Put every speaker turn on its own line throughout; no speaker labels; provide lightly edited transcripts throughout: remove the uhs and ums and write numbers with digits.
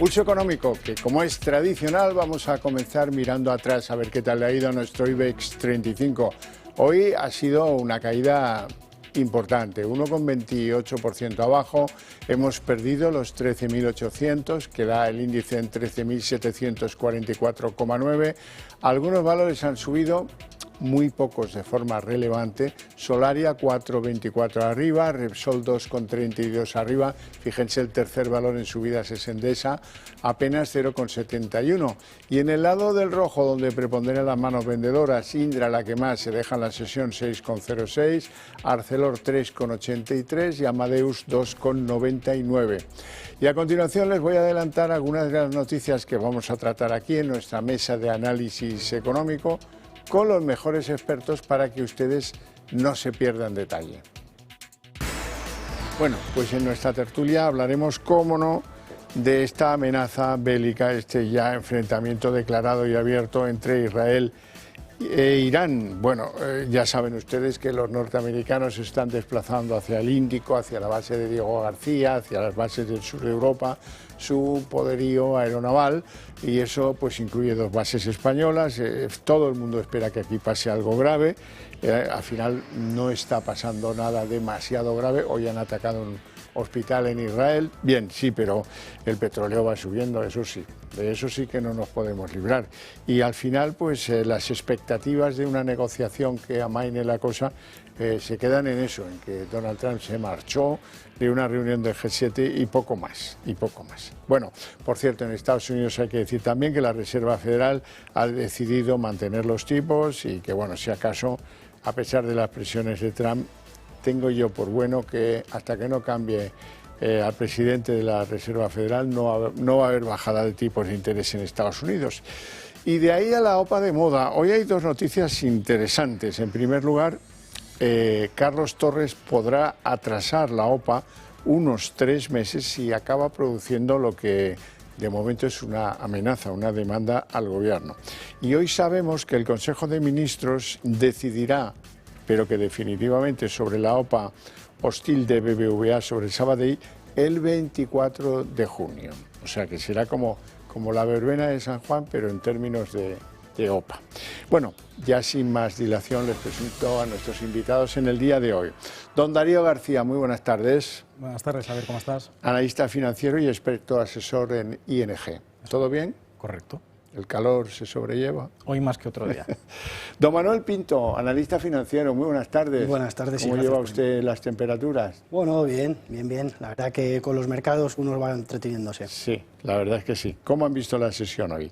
Pulso económico, que como es tradicional vamos a comenzar mirando atrás a ver qué tal le ha ido a nuestro IBEX 35. Hoy ha sido una caída importante, 1,28% abajo, hemos perdido los 13.800, que da el índice en 13.744,9. Algunos valores han subido, muy pocos de forma relevante. Solaria 4,24 arriba, Repsol 2,32 arriba, fíjense el tercer valor en subidas es Endesa, apenas 0,71. Y en el lado del rojo, donde preponderan las manos vendedoras, Indra la que más, se deja en la sesión 6,06, Arcelor 3,83 y Amadeus 2,99. Y a continuación les voy a adelantar algunas de las noticias que vamos a tratar aquí en nuestra mesa de análisis económico, con los mejores expertos para que ustedes no se pierdan detalle. Bueno, pues en nuestra tertulia hablaremos, cómo no, de esta amenaza bélica, este ya enfrentamiento declarado y abierto entre Israel e Irán. Bueno, ya saben ustedes que los norteamericanos se están desplazando hacia el Índico, hacia la base de Diego García, hacia las bases del sur de Europa, su poderío aeronaval, y eso pues incluye dos bases españolas. Todo el mundo espera que aquí pase algo grave. Al final no está pasando nada demasiado grave. Hoy han atacado un hospital en Israel. Bien, sí, pero el petróleo va subiendo, eso sí. De eso sí que no nos podemos librar. Y al final, pues las expectativas de una negociación que amaine la cosa se quedan en eso, en que Donald Trump se marchó de una reunión del G7 y poco más, Bueno, por cierto, en Estados Unidos hay que decir también que la Reserva Federal ha decidido mantener los tipos y que, bueno, si acaso, a pesar de las presiones de Trump, tengo yo por bueno que hasta que no cambie al presidente de la Reserva Federal no va a haber bajada de tipos de interés en Estados Unidos. Y de ahí a la OPA de moda. Hoy hay dos noticias interesantes. En primer lugar, Carlos Torres podrá atrasar la OPA unos 3 meses si acaba produciendo lo que de momento es una amenaza, una demanda al gobierno. Y hoy sabemos que el Consejo de Ministros decidirá, pero que definitivamente, sobre la OPA hostil de BBVA sobre Sabadell el 24 de junio. O sea que será como la verbena de San Juan, pero en términos de OPA. Bueno, ya sin más dilación les presento a nuestros invitados en el día de hoy. Don Darío García, muy buenas tardes.
Buenas tardes, a ver cómo estás.
Analista financiero y experto asesor en ING. ¿Todo bien?
Correcto.
¿El calor se sobrelleva?
Hoy más que otro día.
Don Manuel Pinto, analista financiero, muy buenas tardes.
Buenas tardes.
¿Cómo lleva usted las temperaturas?
Bueno, bien. La verdad que con los mercados uno va entreteniéndose.
Sí, la verdad es que sí. ¿Cómo han visto la sesión hoy?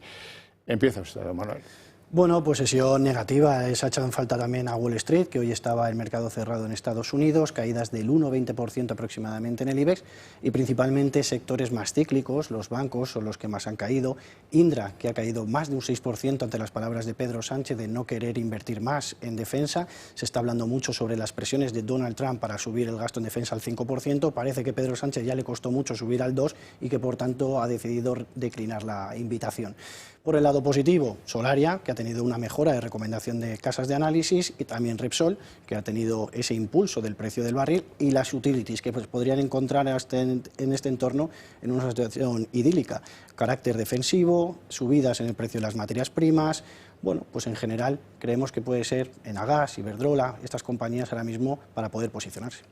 Empieza usted, don Manuel.
Bueno, pues sesión negativa. Se ha echado en falta también a Wall Street, que hoy estaba el mercado cerrado en Estados Unidos, caídas del 1,20% aproximadamente en el IBEX, y principalmente sectores más cíclicos, los bancos son los que más han caído. Indra, que ha caído más de un 6% ante las palabras de Pedro Sánchez de no querer invertir más en defensa. Se está hablando mucho sobre las presiones de Donald Trump para subir el gasto en defensa al 5%. Parece que Pedro Sánchez ya le costó mucho subir al 2% y que por tanto ha decidido declinar la invitación. Por el lado positivo, Solaria, que ha tenido una mejora de recomendación de casas de análisis, y también Repsol, que ha tenido ese impulso del precio del barril, y las utilities, que pues podrían encontrar en este entorno en una situación idílica. Carácter defensivo, subidas en el precio de las materias primas. Bueno, pues en general creemos que puede ser Enagas, Iberdrola, estas compañías ahora mismo para poder posicionarse.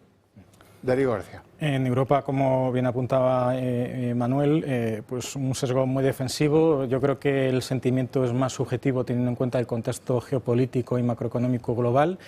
Darío García.
En Europa, como bien apuntaba Manuel, pues un sesgo muy defensivo. Yo creo que el sentimiento es más subjetivo teniendo en cuenta el contexto geopolítico y macroeconómico global.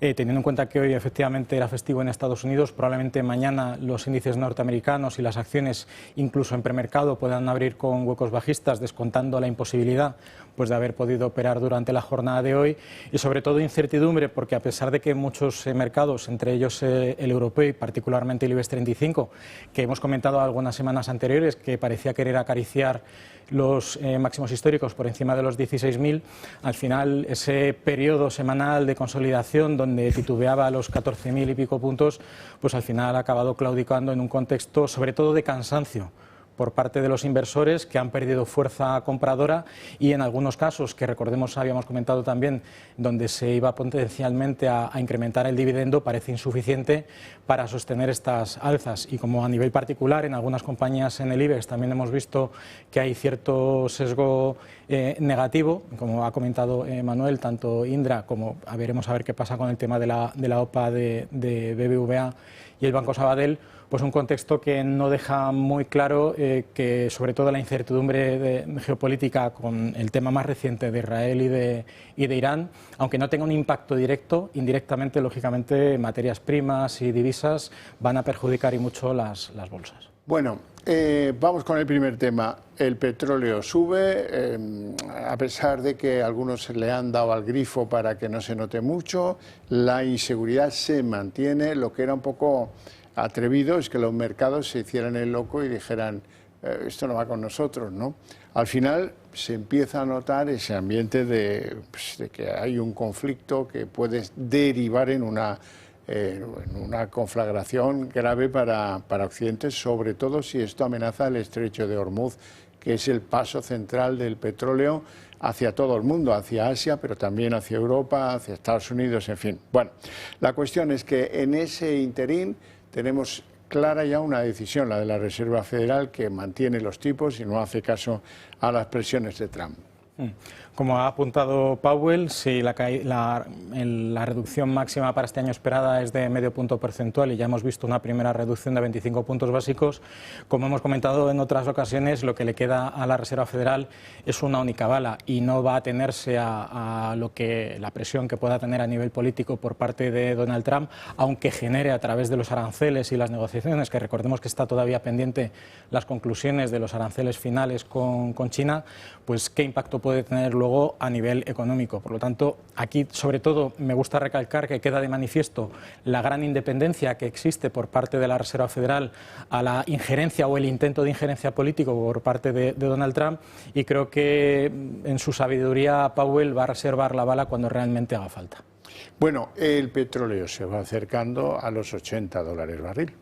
Teniendo en cuenta que hoy efectivamente era festivo en Estados Unidos, probablemente mañana los índices norteamericanos y las acciones, incluso en premercado, puedan abrir con huecos bajistas, descontando la imposibilidad pues de haber podido operar durante la jornada de hoy, y sobre todo incertidumbre, porque a pesar de que muchos mercados, entre ellos el europeo y particularmente el IBEX 35, que hemos comentado algunas semanas anteriores que parecía querer acariciar los máximos históricos por encima de los 16.000, al final ese periodo semanal de consolidación donde titubeaba a los 14.000 y pico puntos, pues al final ha acabado claudicando en un contexto sobre todo de cansancio por parte de los inversores que han perdido fuerza compradora y en algunos casos, que recordemos habíamos comentado también, donde se iba potencialmente a incrementar el dividendo, parece insuficiente para sostener estas alzas. Y como a nivel particular, en algunas compañías en el IBEX también hemos visto que hay cierto sesgo negativo, como ha comentado Manuel, tanto Indra como veremos a ver qué pasa con el tema de la OPA de BBVA y el Banco Sabadell, pues un contexto que no deja muy claro que sobre todo la incertidumbre geopolítica con el tema más reciente de Israel y de Irán, aunque no tenga un impacto directo, indirectamente, lógicamente, materias primas y divisas van a perjudicar y mucho las bolsas.
Bueno, vamos con el primer tema. El petróleo sube, a pesar de que algunos le han dado al grifo para que no se note mucho, la inseguridad se mantiene. Lo que era un poco atrevido es que los mercados se hicieran el loco y dijeran, esto no va con nosotros, ¿no? Al final se empieza a notar ese ambiente de que hay un conflicto que puede derivar en una conflagración grave para Occidente, sobre todo si esto amenaza el estrecho de Hormuz, que es el paso central del petróleo hacia todo el mundo, hacia Asia, pero también hacia Europa, hacia Estados Unidos, en fin. Bueno, la cuestión es que en ese interín tenemos clara ya una decisión, la de la Reserva Federal, que mantiene los tipos y no hace caso a las presiones de Trump.
Como ha apuntado Powell, sí, la reducción máxima para este año esperada es de medio punto porcentual y ya hemos visto una primera reducción de 25 puntos básicos. Como hemos comentado en otras ocasiones, lo que le queda a la Reserva Federal es una única bala y no va a atenerse a la presión que pueda tener a nivel político por parte de Donald Trump, aunque genere a través de los aranceles y las negociaciones, que recordemos que está todavía pendiente las conclusiones de los aranceles finales con China, pues qué impacto puede tener luego a nivel económico. Por lo tanto, aquí sobre todo me gusta recalcar que queda de manifiesto la gran independencia que existe por parte de la Reserva Federal a la injerencia o el intento de injerencia político por parte de Donald Trump, y creo que en su sabiduría Powell va a reservar la bala cuando realmente haga falta.
Bueno, el petróleo se va acercando a los $80 barril.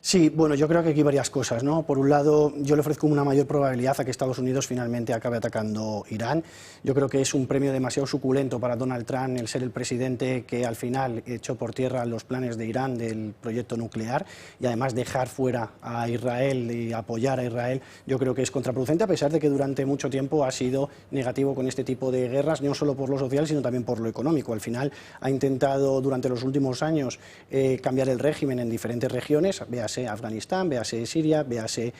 Sí, bueno, yo creo que aquí hay varias cosas, ¿no? Por un lado, yo le ofrezco una mayor probabilidad a que Estados Unidos finalmente acabe atacando Irán. Yo creo que es un premio demasiado suculento para Donald Trump el ser el presidente que al final echó por tierra los planes de Irán del proyecto nuclear, y además dejar fuera a Israel y apoyar a Israel. Yo creo que es contraproducente, a pesar de que durante mucho tiempo ha sido negativo con este tipo de guerras, no solo por lo social, sino también por lo económico. Al final ha intentado durante los últimos años cambiar el régimen en diferentes regiones, véase Afganistán, véase Siria, véase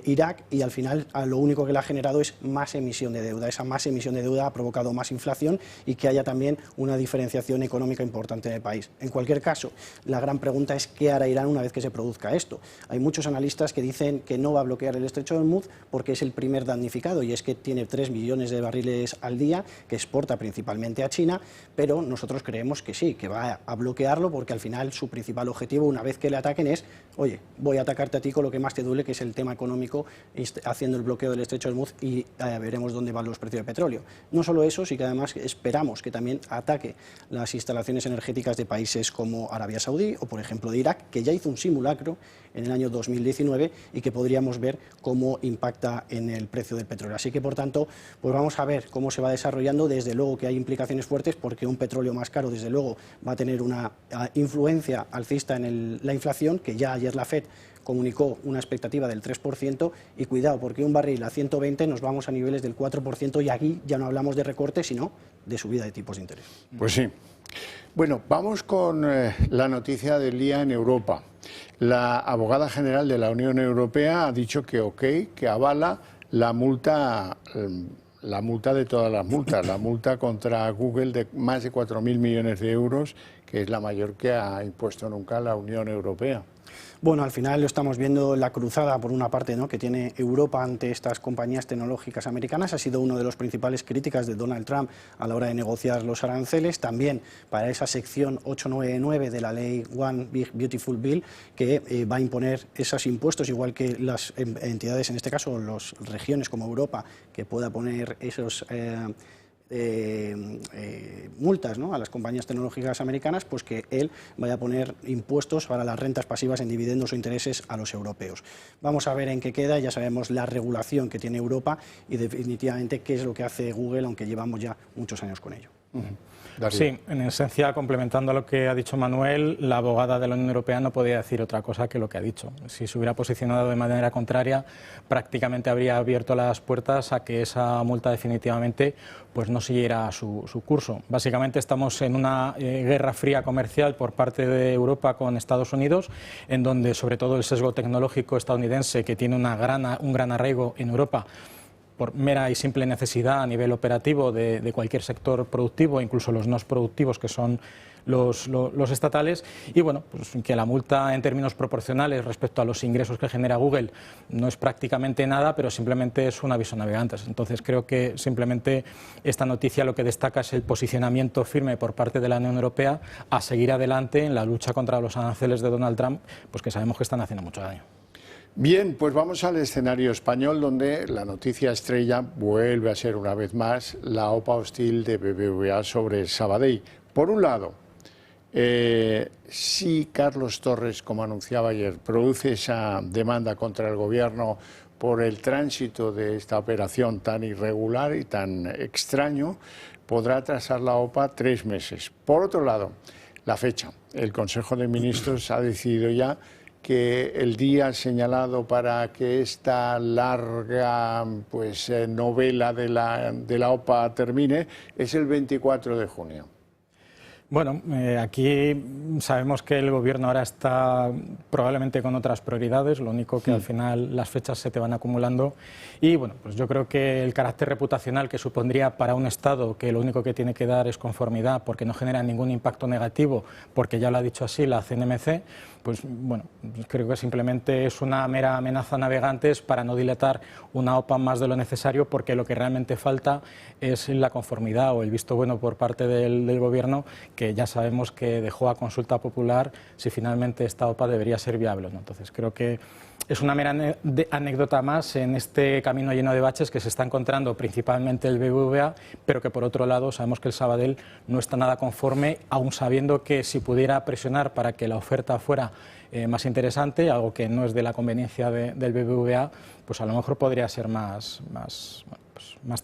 Irak, y al final lo único que le ha generado es más emisión de deuda. Esa más emisión de deuda ha provocado más inflación y que haya también una diferenciación económica importante en el país. En cualquier caso, la gran pregunta es qué hará Irán una vez que se produzca esto. Hay muchos analistas que dicen que no va a bloquear el estrecho de Hormuz porque es el primer damnificado, y es que tiene 3 millones de barriles al día que exporta principalmente a China, pero nosotros creemos que sí, que va a bloquearlo, porque al final su principal objetivo una vez que le ataquen es, oye, voy a atacarte a ti con lo que más te duele, que es el tema económico, haciendo el bloqueo del estrecho de Hormuz, y veremos dónde van los precios del petróleo. No solo eso, sí que además esperamos que también ataque las instalaciones energéticas de países como Arabia Saudí o, por ejemplo, de Irak, que ya hizo un simulacro en el año 2019 y que podríamos ver cómo impacta en el precio del petróleo. Así que, por tanto, pues vamos a ver cómo se va desarrollando. Desde luego que hay implicaciones fuertes, porque un petróleo más caro, desde luego, va a tener una influencia alcista en la inflación, que ya ayer la FED comunicó una expectativa del 3%, y cuidado, porque un barril a 120 nos vamos a niveles del 4%, y aquí ya no hablamos de recorte, sino de subida de tipos de interés.
Pues sí. Bueno, vamos con la noticia del día en Europa. La abogada general de la Unión Europea ha dicho que ok, que avala la multa de todas las multas, la multa contra Google de más de 4.000 millones de euros, que es la mayor que ha impuesto nunca la Unión Europea.
Bueno, al final lo estamos viendo, la cruzada por una parte, ¿no?, que tiene Europa ante estas compañías tecnológicas americanas. Ha sido uno de los principales críticas de Donald Trump a la hora de negociar los aranceles. También para esa sección 899 de la ley One Big Beautiful Bill, que va a imponer esos impuestos, igual que las entidades, en este caso las regiones como Europa, que pueda poner esos multas, ¿no?, a las compañías tecnológicas americanas, pues que él vaya a poner impuestos para las rentas pasivas en dividendos o intereses a los europeos. Vamos a ver en qué queda, ya sabemos la regulación que tiene Europa y definitivamente qué es lo que hace Google, aunque llevamos ya muchos años con ello.
Sí, en esencia, complementando a lo que ha dicho Manuel, la abogada de la Unión Europea no podía decir otra cosa que lo que ha dicho. Si se hubiera posicionado de manera contraria, prácticamente habría abierto las puertas a que esa multa definitivamente pues no siguiera su curso. Básicamente estamos en una guerra fría comercial por parte de Europa con Estados Unidos, en donde sobre todo el sesgo tecnológico estadounidense, que tiene un gran arraigo en Europa, por mera y simple necesidad a nivel operativo de cualquier sector productivo, incluso los no productivos, que son los estatales, y bueno, pues que la multa en términos proporcionales respecto a los ingresos que genera Google no es prácticamente nada, pero simplemente es un aviso a navegantes. Entonces creo que simplemente esta noticia lo que destaca es el posicionamiento firme por parte de la Unión Europea a seguir adelante en la lucha contra los aranceles de Donald Trump, pues que sabemos que están haciendo mucho daño.
Bien, pues vamos al escenario español, donde la noticia estrella vuelve a ser una vez más la OPA hostil de BBVA sobre Sabadell. Por un lado, si Carlos Torres, como anunciaba ayer, produce esa demanda contra el Gobierno por el tránsito de esta operación tan irregular y tan extraño, podrá atrasar la OPA 3 meses. Por otro lado, la fecha. El Consejo de Ministros ha decidido ya que el día señalado para que esta larga novela de la OPA termine es el 24 de junio.
Bueno, aquí sabemos que el Gobierno ahora está probablemente con otras prioridades, lo único que al final las fechas se te van acumulando y bueno, pues yo creo que el carácter reputacional que supondría para un Estado, que lo único que tiene que dar es conformidad porque no genera ningún impacto negativo, porque ya lo ha dicho así la CNMC, pues bueno, creo que simplemente es una mera amenaza a navegantes para no dilatar una OPA más de lo necesario, porque lo que realmente falta es la conformidad o el visto bueno por parte del Gobierno, que ya sabemos que dejó a consulta popular si finalmente esta OPA debería ser viable, ¿no? Entonces creo que es una mera anécdota más en este camino lleno de baches que se está encontrando principalmente el BBVA, pero que por otro lado sabemos que el Sabadell no está nada conforme, aun sabiendo que si pudiera presionar para que la oferta fuera más interesante, algo que no es de la conveniencia del BBVA, pues a lo mejor podría ser más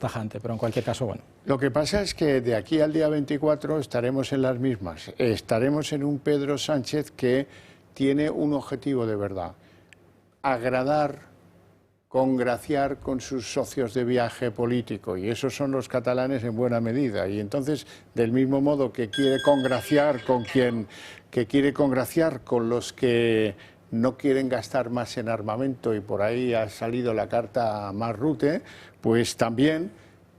tajante, pero en cualquier caso, bueno.
Lo que pasa es que de aquí al día 24 estaremos en las mismas. Estaremos en un Pedro Sánchez que tiene un objetivo de verdad: agradar, congraciar con sus socios de viaje político, y esos son los catalanes en buena medida. Y entonces, del mismo modo que quiere congraciar con los que no quieren gastar más en armamento, y por ahí ha salido la carta más Rutte, pues también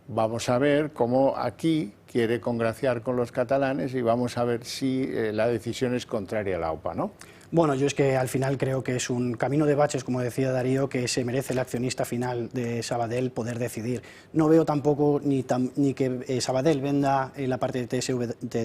vamos a ver cómo aquí quiere congraciar con los catalanes, y vamos a ver si la decisión es contraria a la OPA, ¿no?
Bueno, yo es que al final creo que es un camino de baches, como decía Darío, que se merece el accionista final de Sabadell poder decidir. No veo tampoco ni que Sabadell venda la parte de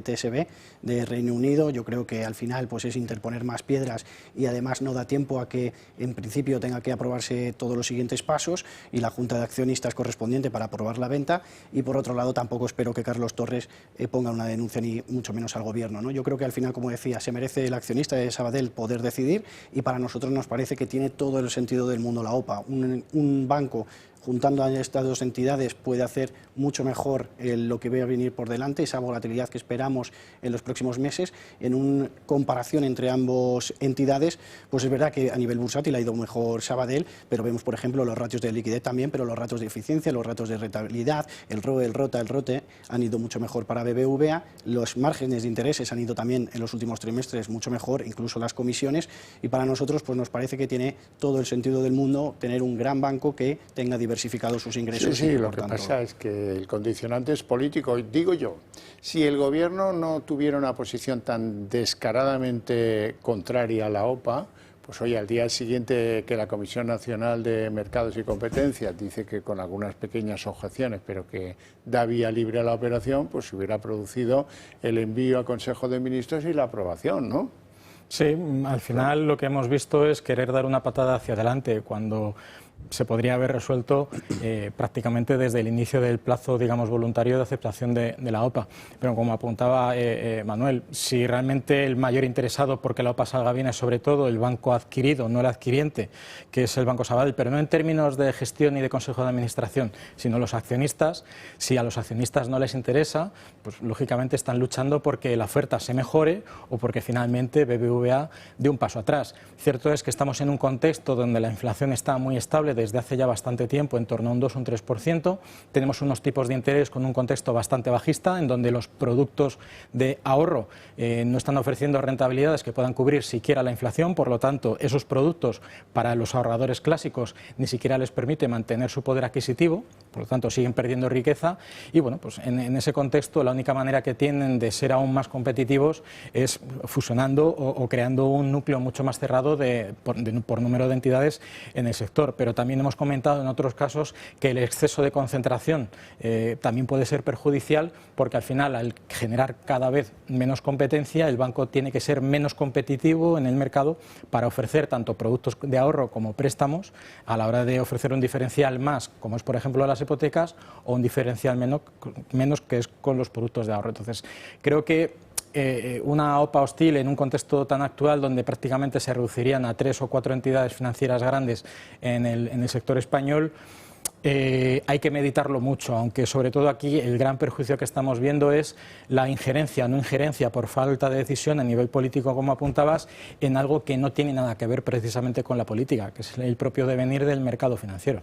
TSB de Reino Unido. Yo creo que al final pues es interponer más piedras y además no da tiempo a que en principio tenga que aprobarse todos los siguientes pasos y la Junta de Accionistas correspondiente para aprobar la venta. Y por otro lado tampoco espero que Carlos Torres ponga una denuncia ni mucho menos al Gobierno, ¿no? Yo creo que al final, como decía, se merece el accionista de Sabadell poder decidir, y para nosotros nos parece que tiene todo el sentido del mundo la OPA. Un banco juntando a estas dos entidades puede hacer mucho mejor lo que ve a venir por delante, esa volatilidad que esperamos en los próximos meses. En una comparación entre ambas entidades, pues es verdad que a nivel bursátil ha ido mejor Sabadell, pero vemos, por ejemplo, los ratios de liquidez también, pero los ratios de eficiencia, los ratios de rentabilidad, el ROE, el ROTA, el ROTE han ido mucho mejor para BBVA, los márgenes de intereses han ido también en los últimos trimestres mucho mejor, incluso las comisiones, y para nosotros pues nos parece que tiene todo el sentido del mundo tener un gran banco que tenga diversificado sus ingresos.
Sí, lo que pasa es que el condicionante es político. Digo yo, si el Gobierno no tuviera una posición tan descaradamente contraria a la OPA, pues hoy, al día siguiente que la Comisión Nacional de Mercados y Competencias dice que con algunas pequeñas objeciones, pero que da vía libre a la operación, pues se hubiera producido el envío a Consejo de Ministros y la aprobación, ¿no?
Sí, al final lo que hemos visto es querer dar una patada hacia adelante, cuando se podría haber resuelto prácticamente desde el inicio del plazo, digamos, voluntario de aceptación de la OPA. Pero como apuntaba Manuel, si realmente el mayor interesado porque la OPA salga bien es sobre todo el banco adquirido, no el adquiriente, que es el Banco Sabadell, pero no en términos de gestión y de consejo de administración, sino los accionistas, si a los accionistas no les interesa, pues lógicamente están luchando porque la oferta se mejore o porque finalmente BBVA dé un paso atrás. Cierto es que estamos en un contexto donde la inflación está muy estable desde hace ya bastante tiempo, en torno a un 2 o un 3%. Tenemos unos tipos de interés con un contexto bastante bajista, en donde los productos de ahorro no están ofreciendo rentabilidades que puedan cubrir siquiera la inflación. Por lo tanto, esos productos para los ahorradores clásicos ni siquiera les permite mantener su poder adquisitivo, por lo tanto siguen perdiendo riqueza. Y bueno, pues en ese contexto la única manera que tienen de ser aún más competitivos es fusionando o creando un núcleo mucho más cerrado por número de entidades en el sector. Pero también hemos comentado en otros casos que el exceso de concentración también puede ser perjudicial, porque al final, al generar cada vez menos competencia, el banco tiene que ser menos competitivo en el mercado para ofrecer tanto productos de ahorro como préstamos, a la hora de ofrecer un diferencial más, como es por ejemplo las hipotecas, o un diferencial menos que es con los productos de ahorro. Entonces, creo que una OPA hostil en un contexto tan actual, donde prácticamente se reducirían a 3 o 4 entidades financieras grandes en el sector español, hay que meditarlo mucho, aunque sobre todo aquí el gran perjuicio que estamos viendo es la injerencia o no injerencia por falta de decisión a nivel político, como apuntabas, en algo que no tiene nada que ver precisamente con la política, que es el propio devenir del mercado financiero.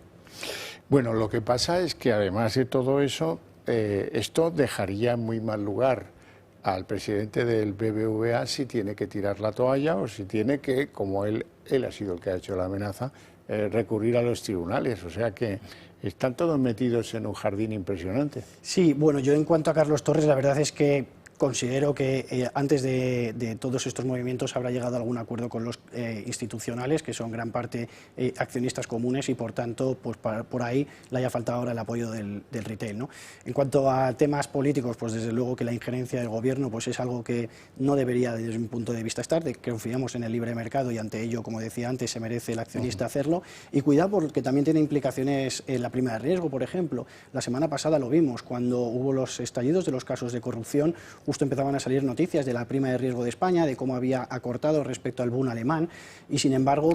Bueno, lo que pasa es que además de todo eso, esto dejaría en muy mal lugar al presidente del BBVA si tiene que tirar la toalla o si tiene que, como él ha sido el que ha hecho la amenaza, recurrir a los tribunales. O sea que están todos metidos en un jardín impresionante.
Sí, bueno, yo en cuanto a Carlos Torres, la verdad es que considero que antes de todos estos movimientos habrá llegado a algún acuerdo con los institucionales, que son gran parte accionistas comunes, y por tanto pues por ahí le haya faltado ahora el apoyo del retail, ¿no? En cuanto a temas políticos, pues desde luego que la injerencia del gobierno pues es algo que no debería desde mi punto de vista estar, de que confiamos en el libre mercado y ante ello, como decía antes, se merece el accionista hacerlo. Y cuidado porque también tiene implicaciones en la prima de riesgo, por ejemplo. La semana pasada lo vimos, cuando hubo los estallidos de los casos de corrupción, justo empezaban a salir noticias de la prima de riesgo de España, de cómo había acortado respecto al boom alemán, y sin embargo...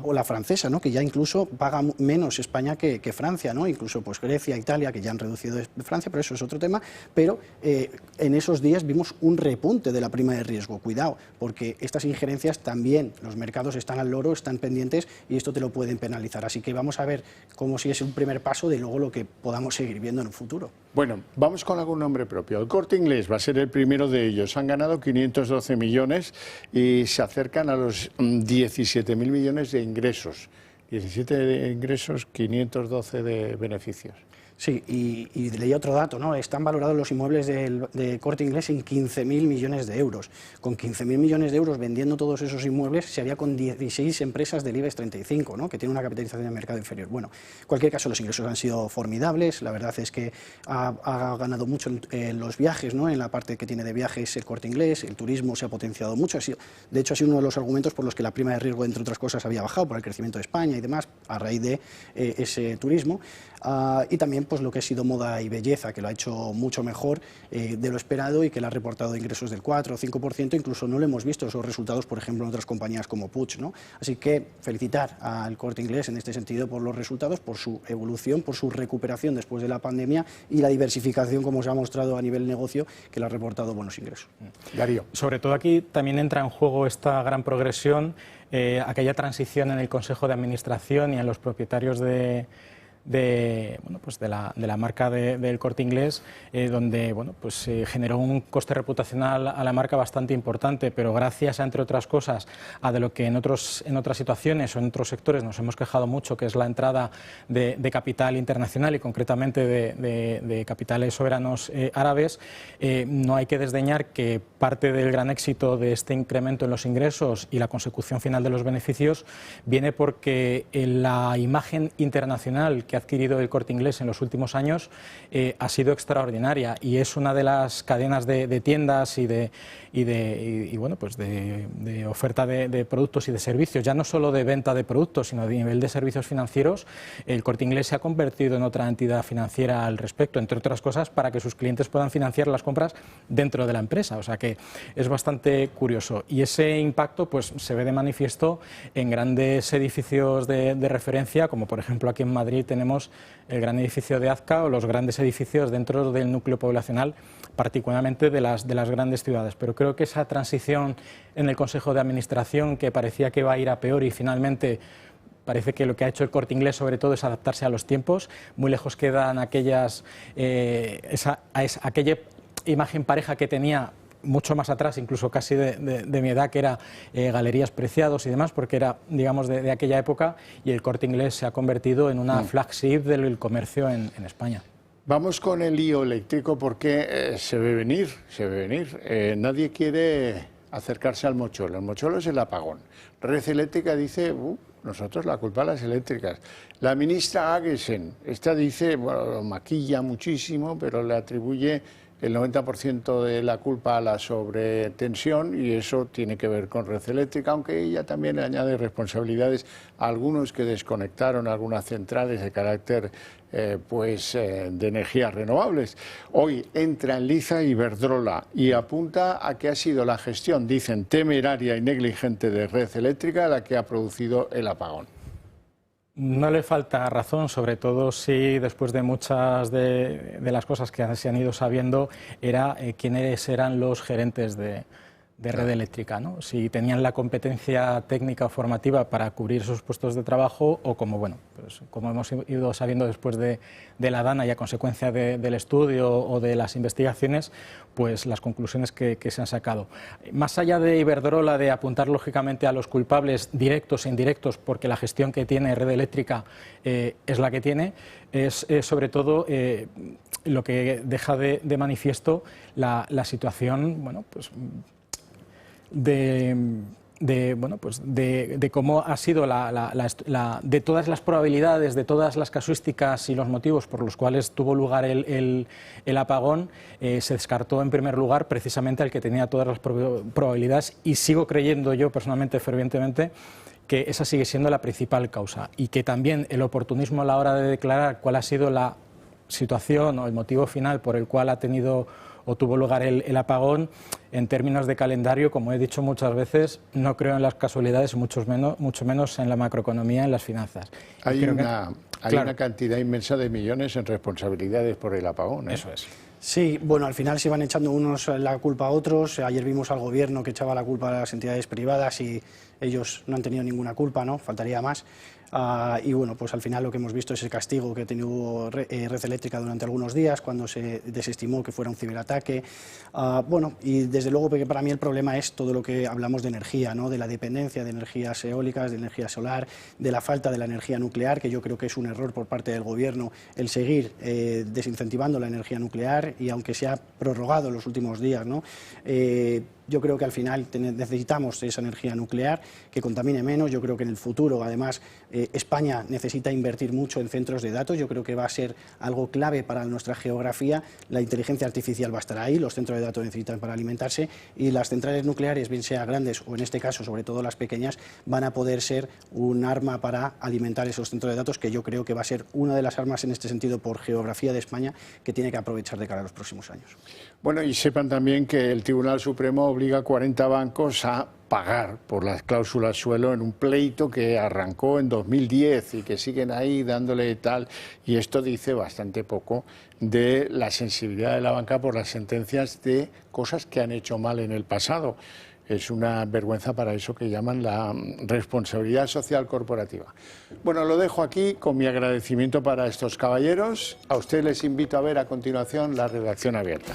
O la francesa,
¿no? Que ya incluso paga menos España que Francia, ¿no? Incluso pues Grecia, Italia, que ya han reducido de Francia, pero eso es otro tema. Pero en esos días vimos un repunte de la prima de riesgo. Cuidado, porque estas injerencias también, los mercados están al loro, están pendientes, y esto te lo pueden penalizar. Así que vamos a ver cómo si es un primer paso de luego lo que podamos seguir viendo en un futuro.
Bueno, vamos con algún nombre propio. El Corte Inglés va a ser el primero de ellos. Han ganado 512 millones y se acercan a los 17.000 millones de ingresos. 17 de ingresos, 512 de beneficios.
Sí, y leí otro dato, ¿no? Están valorados los inmuebles de Corte Inglés en 15.000 millones de euros. Con 15.000 millones de euros vendiendo todos esos inmuebles se haría con 16 empresas del IBEX 35, ¿no? Que tienen una capitalización de mercado inferior. Bueno, en cualquier caso los ingresos han sido formidables. La verdad es que ha ganado mucho en los viajes, ¿no? En la parte que tiene de viajes el Corte Inglés, el turismo se ha potenciado mucho. De hecho, ha sido uno de los argumentos por los que la prima de riesgo, entre otras cosas, había bajado, por el crecimiento de España y demás, a raíz de ese turismo. Y también pues lo que ha sido moda y belleza, que lo ha hecho mucho mejor de lo esperado y que le ha reportado ingresos del 4 o 5%, incluso no lo hemos visto esos resultados, por ejemplo, en otras compañías como Puig, ¿no? Así que felicitar al Corte Inglés en este sentido por los resultados, por su evolución, por su recuperación después de la pandemia y la diversificación, como se ha mostrado a nivel negocio, que le ha reportado buenos ingresos.
Darío.
Sobre todo aquí también entra en juego esta gran progresión, aquella transición en el Consejo de Administración y en los propietarios de la marca del Corte Inglés, donde generó un coste reputacional a la marca bastante importante, pero gracias a, entre otras cosas, a de lo que en otras situaciones o en otros sectores nos hemos quejado mucho, que es la entrada de capital internacional y concretamente de capitales soberanos árabes. No hay que desdeñar que parte del gran éxito de este incremento en los ingresos y la consecución final de los beneficios viene porque la imagen internacional que ha adquirido el Corte Inglés en los últimos años ha sido extraordinaria, y es una de las cadenas de tiendas y bueno, pues de oferta de productos y de servicios, ya no solo de venta de productos, sino de nivel de servicios financieros. El Corte Inglés se ha convertido en otra entidad financiera al respecto, entre otras cosas para que sus clientes puedan financiar las compras dentro de la empresa, o sea que es bastante curioso, y ese impacto pues se ve de manifiesto en grandes edificios de referencia, como por ejemplo aquí en Madrid tenemos el gran edificio de Azca o los grandes edificios dentro del núcleo poblacional, particularmente de las grandes ciudades. Pero creo que esa transición en el Consejo de Administración, que parecía que iba a ir a peor y finalmente parece que lo que ha hecho el Corte Inglés sobre todo es adaptarse a los tiempos. Muy lejos quedan aquella imagen pareja que tenía mucho más atrás, incluso casi de mi edad, que era Galerías Preciados y demás, porque era, digamos, de aquella época, y el Corte Inglés se ha convertido en una flagship del comercio en España.
Vamos con el lío eléctrico porque se ve venir, nadie quiere acercarse al mochuelo. El mochuelo es el apagón. Red Eléctrica dice, nosotros la culpa a las eléctricas. La ministra Agesen, esta dice, bueno, lo maquilla muchísimo, pero le atribuye el 90% de la culpa a la sobretensión, y eso tiene que ver con Red Eléctrica, aunque ella también le añade responsabilidades a algunos que desconectaron algunas centrales de carácter de energías renovables. Hoy entra en liza Iberdrola y apunta a que ha sido la gestión, dicen, temeraria y negligente de Red Eléctrica la que ha producido el apagón.
No le falta razón, sobre todo si después de muchas de las cosas que se han ido sabiendo era quiénes eran los gerentes de Red Eléctrica, ¿no? Si tenían la competencia técnica o formativa para cubrir esos puestos de trabajo, o como, bueno, pues como hemos ido sabiendo después de la DANA y a consecuencia del estudio o de las investigaciones, pues las conclusiones que se han sacado. Más allá de Iberdrola, de apuntar lógicamente a los culpables directos e indirectos, porque la gestión que tiene Red Eléctrica es la que tiene, es sobre todo lo que deja de manifiesto la situación, bueno, pues de cómo ha sido de todas las probabilidades, de todas las casuísticas y los motivos por los cuales tuvo lugar el apagón, se descartó en primer lugar precisamente el que tenía todas las probabilidades, y sigo creyendo yo personalmente fervientemente que esa sigue siendo la principal causa, y que también el oportunismo a la hora de declarar cuál ha sido la situación o el motivo final por el cual ha tenido o tuvo lugar el apagón, en términos de calendario, como he dicho muchas veces, no creo en las casualidades, mucho menos en la macroeconomía, en las finanzas.
Hay una cantidad inmensa de millones en responsabilidades por el apagón, ¿eh?
Eso es.
Sí, bueno, al final se van echando unos la culpa a otros. Ayer vimos al gobierno que echaba la culpa a las entidades privadas y ellos no han tenido ninguna culpa, ¿no? Faltaría más. Y bueno, pues al final lo que hemos visto es el castigo que ha tenido Red Eléctrica durante algunos días, cuando se desestimó que fuera un ciberataque. Bueno, y desde luego que para mí el problema es todo lo que hablamos de energía, ¿no? De la dependencia de energías eólicas, de energía solar, de la falta de la energía nuclear, que yo creo que es un error por parte del gobierno el seguir desincentivando la energía nuclear, y aunque se ha prorrogado en los últimos días, ¿no? Yo creo que al final necesitamos esa energía nuclear que contamine menos. Yo creo que en el futuro, además, España necesita invertir mucho en centros de datos. Yo creo que va a ser algo clave para nuestra geografía. La inteligencia artificial va a estar ahí, los centros de datos necesitan para alimentarse, y las centrales nucleares, bien sea grandes o en este caso, sobre todo las pequeñas, van a poder ser un arma para alimentar esos centros de datos, que yo creo que va a ser una de las armas en este sentido por geografía de España que tiene que aprovechar de cara a los próximos años.
Bueno, y sepan también que el Tribunal Supremo obliga a 40 bancos a pagar por las cláusulas suelo en un pleito que arrancó en 2010 y que siguen ahí dándole tal, y esto dice bastante poco de la sensibilidad de la banca por las sentencias de cosas que han hecho mal en el pasado. Es una vergüenza para eso que llaman la responsabilidad social corporativa. Bueno, lo dejo aquí con mi agradecimiento para estos caballeros. A ustedes les invito a ver a continuación la redacción abierta.